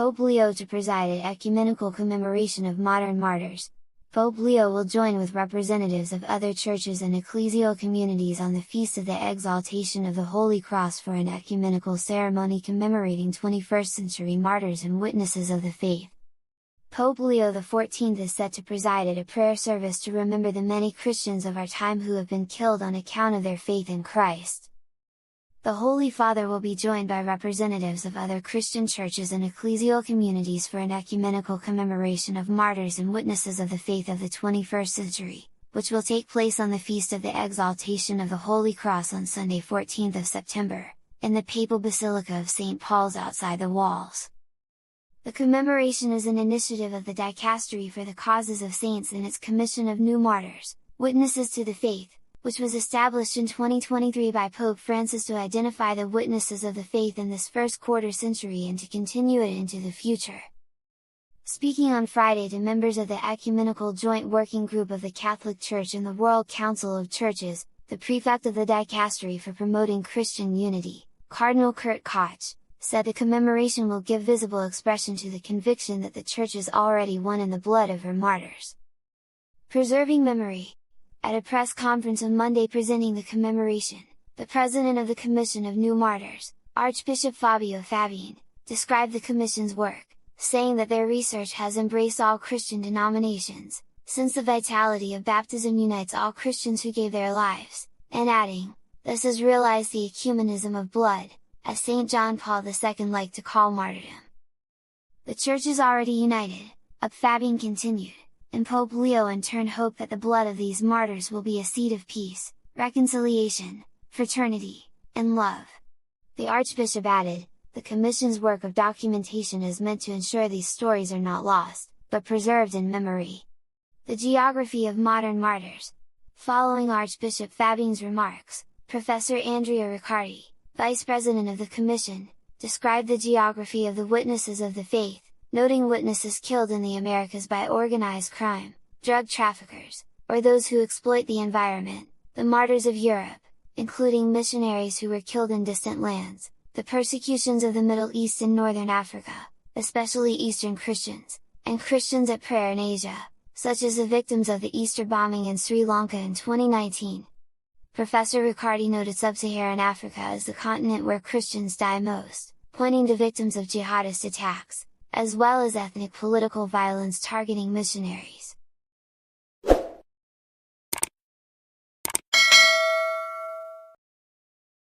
Pope Leo to preside at ecumenical commemoration of modern martyrs. Pope Leo will join with representatives of other churches and ecclesial communities on the Feast of the Exaltation of the Holy Cross for an ecumenical ceremony commemorating 21st century martyrs and witnesses of the faith. Pope Leo XIV is set to preside at a prayer service to remember the many Christians of our time who have been killed on account of their faith in Christ. The Holy Father will be joined by representatives of other Christian churches and ecclesial communities for an ecumenical commemoration of martyrs and witnesses of the faith of the 21st century, which will take place on the Feast of the Exaltation of the Holy Cross on Sunday 14th of September, in the Papal Basilica of St. Paul's outside the walls. The commemoration is an initiative of the Dicastery for the Causes of Saints in its Commission of New Martyrs, Witnesses to the Faith, which was established in 2023 by Pope Francis to identify the witnesses of the faith in this first quarter century and to continue it into the future. Speaking on Friday to members of the Ecumenical Joint Working Group of the Catholic Church and the World Council of Churches, the prefect of the Dicastery for Promoting Christian Unity, Cardinal Kurt Koch, said the commemoration will give visible expression to the conviction that the Church is already one in the blood of her martyrs. Preserving memory. At a press conference on Monday presenting the commemoration, the president of the Commission of New Martyrs, Archbishop Fabio Fabian, described the Commission's work, saying that their research has embraced all Christian denominations, since the vitality of baptism unites all Christians who gave their lives, and adding, "This has realized the ecumenism of blood," as St. John Paul II liked to call martyrdom. The Church is already united, Fabian continued, and Pope Leo in turn hoped that the blood of these martyrs will be a seed of peace, reconciliation, fraternity, and love. The Archbishop added, the Commission's work of documentation is meant to ensure these stories are not lost, but preserved in memory. The geography of modern martyrs. Following Archbishop Fabian's remarks, Professor Andrea Riccardi, Vice President of the Commission, described the geography of the witnesses of the faith, noting witnesses killed in the Americas by organized crime, drug traffickers, or those who exploit the environment, the martyrs of Europe, including missionaries who were killed in distant lands, the persecutions of the Middle East and Northern Africa, especially Eastern Christians, and Christians at prayer in Asia, such as the victims of the Easter bombing in Sri Lanka in 2019. Professor Riccardi noted Sub-Saharan Africa as the continent where Christians die most, pointing to victims of jihadist attacks, as well as ethnic political violence targeting missionaries.